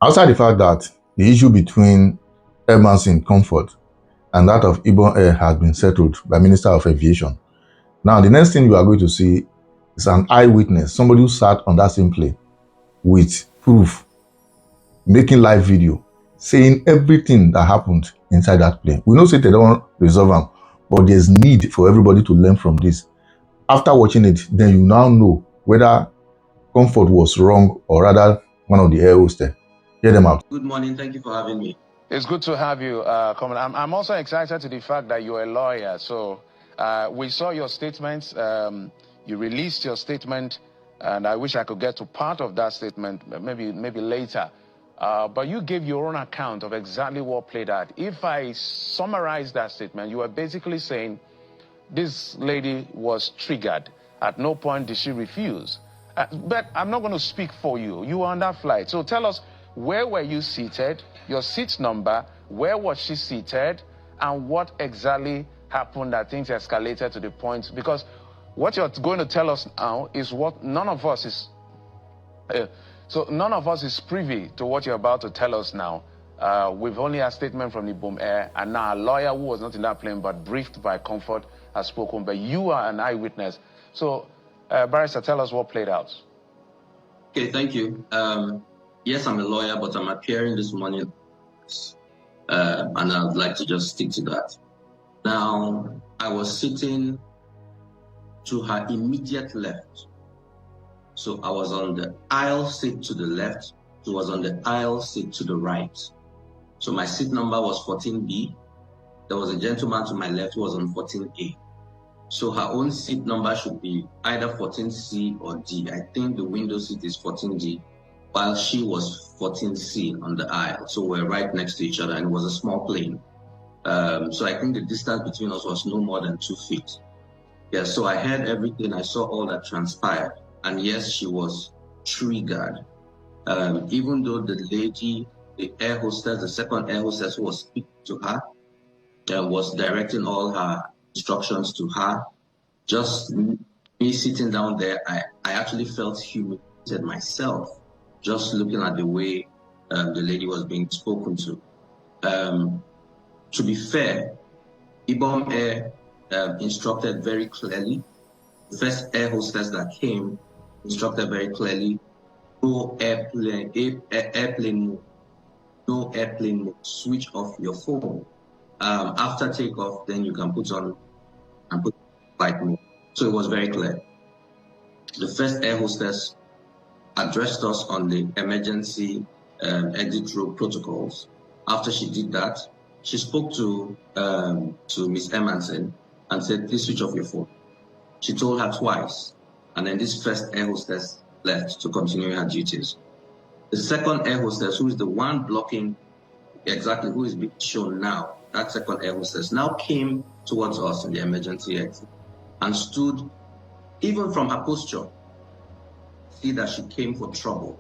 Outside the fact that the issue between Emerson Comfort and that of ibomair has been settled by Minister of Aviation. Now, the next thing you are going to see is an eyewitness, somebody who sat on that same plane with proof, making live video, saying everything that happened inside that plane. We know say they don't resolve them, but there's need for everybody to learn from this. After watching it, then you now know whether Comfort was wrong or rather one of the air hostess. Hear them out. Good morning. Thank you for having me. It's good to have you, Comrade. I'm also excited to the fact that you're a lawyer. So we saw your statements. You released your statement, and I wish I could get to part of that statement, maybe later. But you gave your own account of exactly what played out. If I summarize that statement, you were basically saying this lady was triggered. At no point did she refuse. But I'm not going to speak for you. You were on that flight. So tell us, where were you seated, your seat number, where was she seated, and what exactly happened that things escalated to the point? Because what you're going to tell us now is what none of us is... so none of us is privy to what you're about to tell us now. We've only had a statement from ibomair, and now a lawyer who was not in that plane but briefed by Comfort has spoken. But you are an eyewitness. So, Barrister, tell us what played out. Okay, thank you. Yes, I'm a lawyer, but I'm appearing this morning, and I'd like to just stick to that. Now, I was sitting to her immediate left. So I was on the aisle seat to the left. She was on the aisle seat to the right. So my seat number was 14B. There was a gentleman to my left who was on 14A. So her own seat number should be either 14C or D. I think the window seat is 14D, while she was 14C on the aisle. So we're right next to each other, and it was a small plane. So I think the distance between us was no more than 2 feet. Yeah, so I heard everything. I saw all that transpired. And yes, she was triggered. Even though the lady, the air hostess, the second air hostess who was speaking to her, was directing all her instructions to her, just me sitting down there, I actually felt humiliated myself, just looking at the way the lady was being spoken to. To be fair, ibomair instructed very clearly. The first air hostess that came instructed very clearly, no airplane mode, no airplane mode, switch off your phone. After takeoff, then you can put on and put flight mode. So it was very clear. The first air hostess addressed us on the emergency exit road protocols. After she did that, she spoke to Miss Emerson and said, please switch off your phone. She told her twice, and then this first air hostess left to continue her duties. The second air hostess, who is the one blocking exactly who is being shown now, that second air hostess now came towards us in the emergency exit and stood, even from her posture, see that she came for trouble.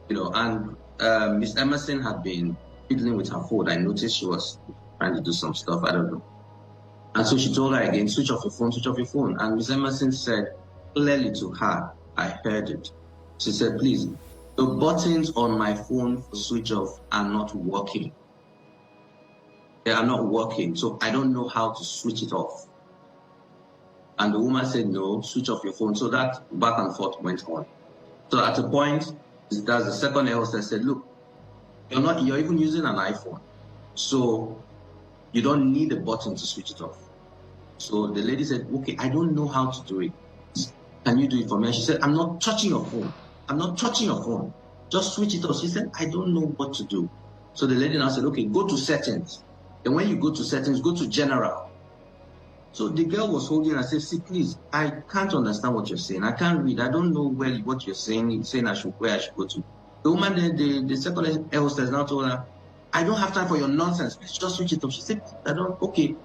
You know, and Miss Emerson had been fiddling with her phone. I noticed she was trying to do some stuff, I don't know. And so she told her again, switch off your phone, switch off your phone. And Miss Emerson said clearly to her, I heard it. She said, please, the buttons on my phone for switch off are not working. They are not working, so I don't know how to switch it off. And the woman said, no, switch off your phone. So that back and forth went on. So at a point, that's the second air hostess said, look, you're even using an iPhone. So you don't need a button to switch it off. So the lady said, okay, I don't know how to do it. Can you do it for me? And she said, I'm not touching your phone. I'm not touching your phone. Just switch it off. She said, I don't know what to do. So the lady now said, okay, go to settings. And when you go to settings, go to general. So the girl was holding and said, see, please, I can't understand what you're saying. I can't read. I don't know what you're saying. You're saying where I should go to. The woman, the second air hostess now told her, I don't have time for your nonsense. Please just switch it off. She said, okay.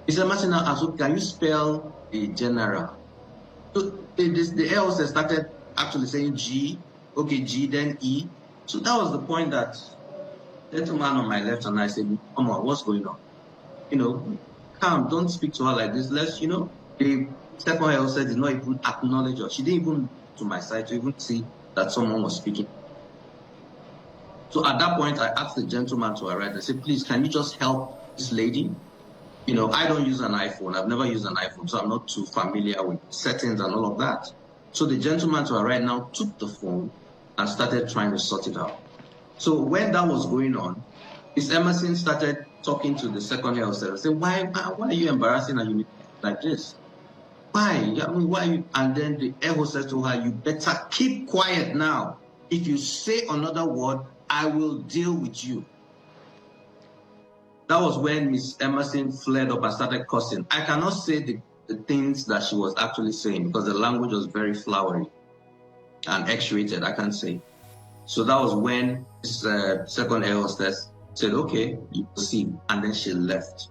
Mr. Martin now asked, can you spell the general? So the air hostess started actually saying G, okay, G, then E. So that was the point that the gentleman on my left and I said, come on, what's going on? You know, calm, don't speak to her like this. Let's, you know, the second air hostess did not even acknowledge her. She didn't even look to my side to even see that someone was speaking. So at that point, I asked the gentleman to arrive. I said, please, can you just help this lady? You know, I don't use an iPhone. I've never used an iPhone, so I'm not too familiar with settings and all of that. So the gentleman to arrive now took the phone and started trying to sort it out. So when that was going on, Miss Emerson started talking to the second air hostess. I said, why are you embarrassing and you like this? Why? I mean, why? And then the air hostess told her, you better keep quiet now. If you say another word, I will deal with you. That was when Miss Emerson flared up and started cursing. I cannot say the things that she was actually saying because the language was very flowery and X-rated, I can't say. So that was when this second air hostess said, okay, you proceed. And then she left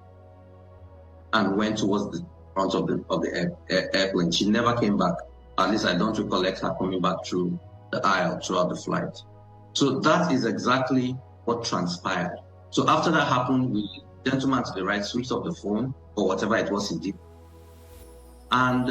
and went towards the front of the airplane. She never came back. At least I don't recollect her coming back through the aisle throughout the flight. So that is exactly what transpired. So after that happened, the gentleman to the right switched off the phone or whatever it was he did. And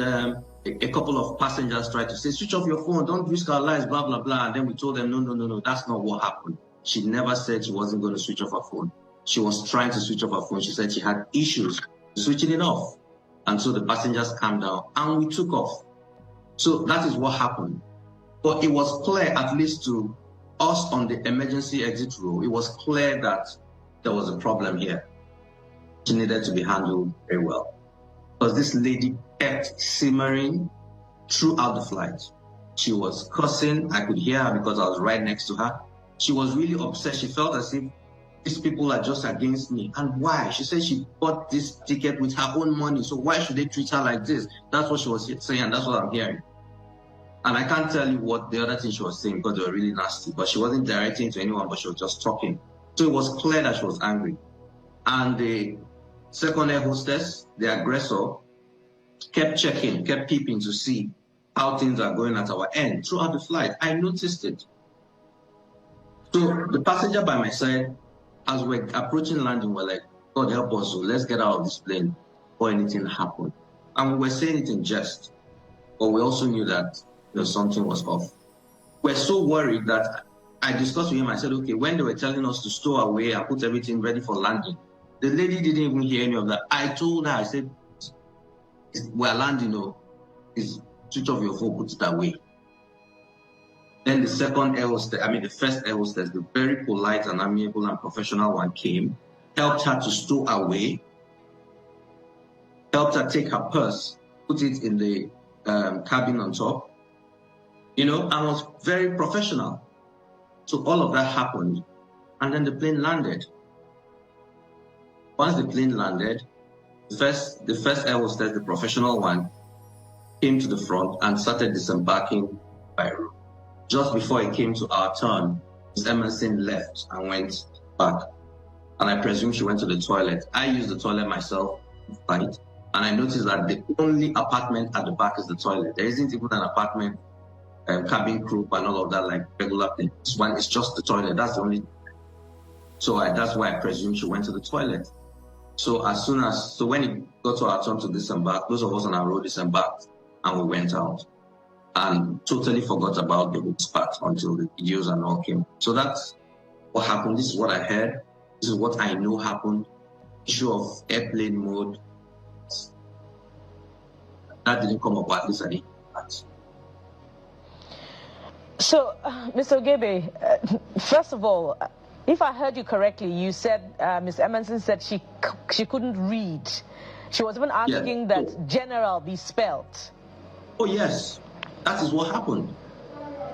a couple of passengers tried to say, switch off your phone, don't risk our lives, blah, blah, blah. And then we told them, no, that's not what happened. She never said she wasn't going to switch off her phone. She was trying to switch off her phone. She said she had issues switching it off. And so the passengers calmed down and we took off. So that is what happened. But it was clear, at least to us on the emergency exit row, it was clear that there was a problem here. She needed to be handled very well. Because this lady kept simmering throughout the flight. She was cursing. I could hear her because I was right next to her. She was really upset. She felt as if these people are just against me. And why? She said she bought this ticket with her own money. So why should they treat her like this? That's what she was saying, and that's what I'm hearing. And I can't tell you what the other thing she was saying because they were really nasty. But she wasn't directing to anyone, but she was just talking. So it was clear that she was angry. And the second air hostess, the aggressor, kept checking, kept peeping to see how things are going at our end throughout the flight. I noticed it. So the passenger by my side, as we're approaching landing, we're like, God help us, so let's get out of this plane before anything happened. And we were saying it in jest, but we also knew that something was off. We're so worried that I discussed with him. I said, okay, when they were telling us to stow away and put everything ready for landing, the lady didn't even hear any of that. I told her, I said, we're landing, switch off your phone, put it away. Then the second air hostess, the first air hostess, the very polite and amiable and professional one came, helped her to stow away, helped her take her purse, put it in the cabin on top, and was very professional. So all of that happened, and then the plane landed. Once the plane landed, the first air hostess, the professional one, came to the front and started disembarking by room. Just before it came to our turn, Ms. Emerson left and went back. And I presume she went to the toilet. I used the toilet myself, right? And I noticed that the only apartment at the back is the toilet. There isn't even an apartment, cabin crew and all of that like regular thing. This one is just the toilet. That's the only. So that's why I presume she went to the toilet. So when it got to our turn to disembark, those of us on our road disembarked and we went out. And totally forgot about the hooks part until the videos and all came. So that's what happened. This is what I heard. This is what I know happened. Issue of airplane mode. That didn't come up, at least I didn't. So, Mr. Ogebe, first of all, if I heard you correctly, you said Ms. Emerson said she couldn't read. She was even asking that general be spelled. Oh, yes. That is what happened.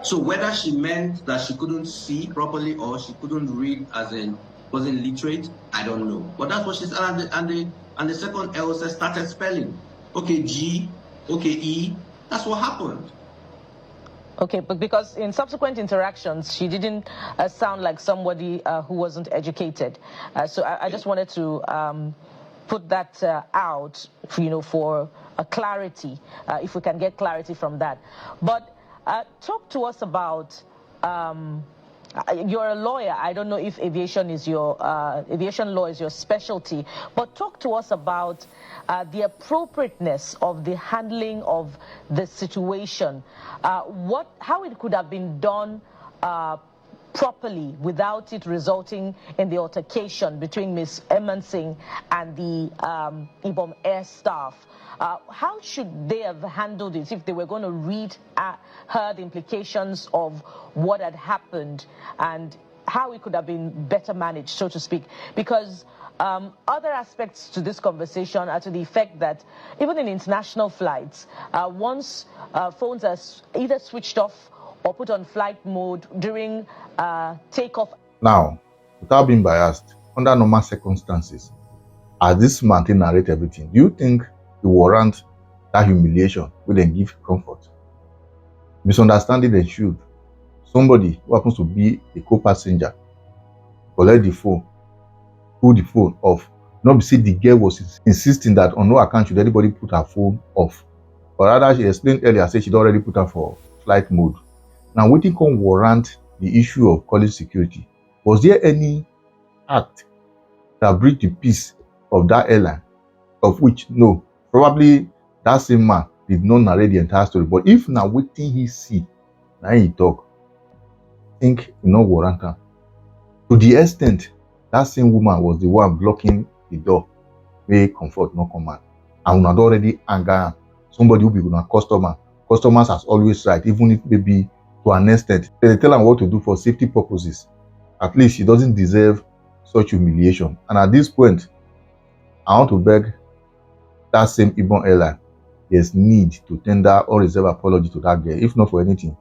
So whether she meant that she couldn't see properly or she couldn't read as in wasn't literate, I don't know. But that's what she said. And the second L started spelling. Okay, G, okay, E. That's what happened. Okay, but because in subsequent interactions, she didn't sound like somebody who wasn't educated. So I just wanted to put that out, for a clarity, if we can get clarity from that. But talk to us about, you're a lawyer. I don't know if aviation law is your specialty, but talk to us about the appropriateness of the handling of the situation, how it could have been done properly without it resulting in the altercation between Ms. Emansing and the ibomair staff. How should they have handled it if they were going to read her the implications of what had happened and how it could have been better managed, so to speak? Because other aspects to this conversation are to the effect that even in international flights, once phones are either switched off or put on flight mode during takeoff. Now, without being biased, under normal circumstances, as this man to narrate everything, do you think it warrant that humiliation will then give comfort? Misunderstanding ensued. Somebody who happens to be a co-passenger collect the phone, pull the phone off. Not be say the girl was insisting that on no account should anybody put her phone off. But rather, she explained earlier, said she'd already put her for flight mode. Now, waiting can warrant the issue of college security. Was there any act that breached the peace of that airline? Of which, no, probably that same man did not narrate the entire story. But if now waiting he see, now he talk, think it no warrant her. To the extent that same woman was the one blocking the door, where comfort no come out. And had already anger somebody who be a customer. Customers has always right, even if maybe to an extent. They tell her what to do for safety purposes. At least she doesn't deserve such humiliation. And at this point, I want to beg that same Ibon airline, there's need to tender unreserved apology to that girl, if not for anything,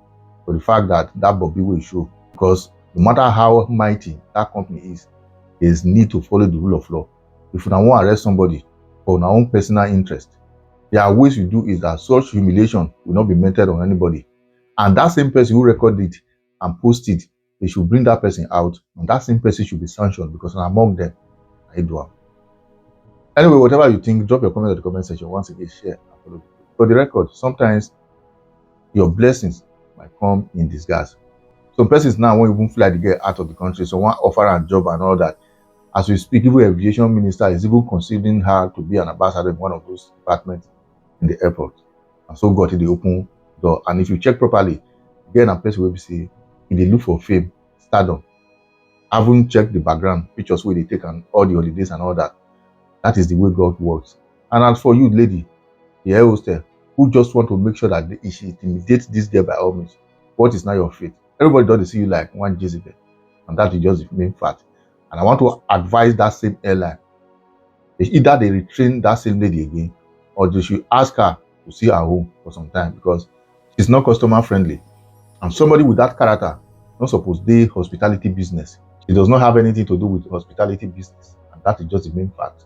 for the fact that that Bobby will show. Because no matter how mighty that company is, there's need to follow the rule of law. If you don't want to arrest somebody for your own personal interest, there are ways you do is that such humiliation will not be meted on anybody. And that same person who recorded it and posted, they should bring that person out, and that same person should be sanctioned because among them, I do am. Anyway, whatever you think, drop your comment in the comment section. Once again, share and follow. For the record, sometimes your blessings might come in disguise. Some persons now won't even fly the girl out of the country. Someone offer her a job and all that. As we speak, even aviation minister is even considering her to be an ambassador in one of those departments in the airport. And so got to the open door. And if you check properly, again, a person will say, if they look for fame, stardom, haven't checked the background, pictures where they take and all the holidays and all that. That is the way God works. And as for you, lady, the air hostess, who just want to make sure that she intimidates this girl by all means, what is now your fate? Everybody doesn't see you like one Jezebel. And that is just the main fact. And I want to advise that same airline, either they retrain that same lady again, or they should ask her to see her home for some time, because she's not customer friendly. And somebody with that character not supposed to do hospitality business. She does not have anything to do with hospitality business. And that is just the main fact.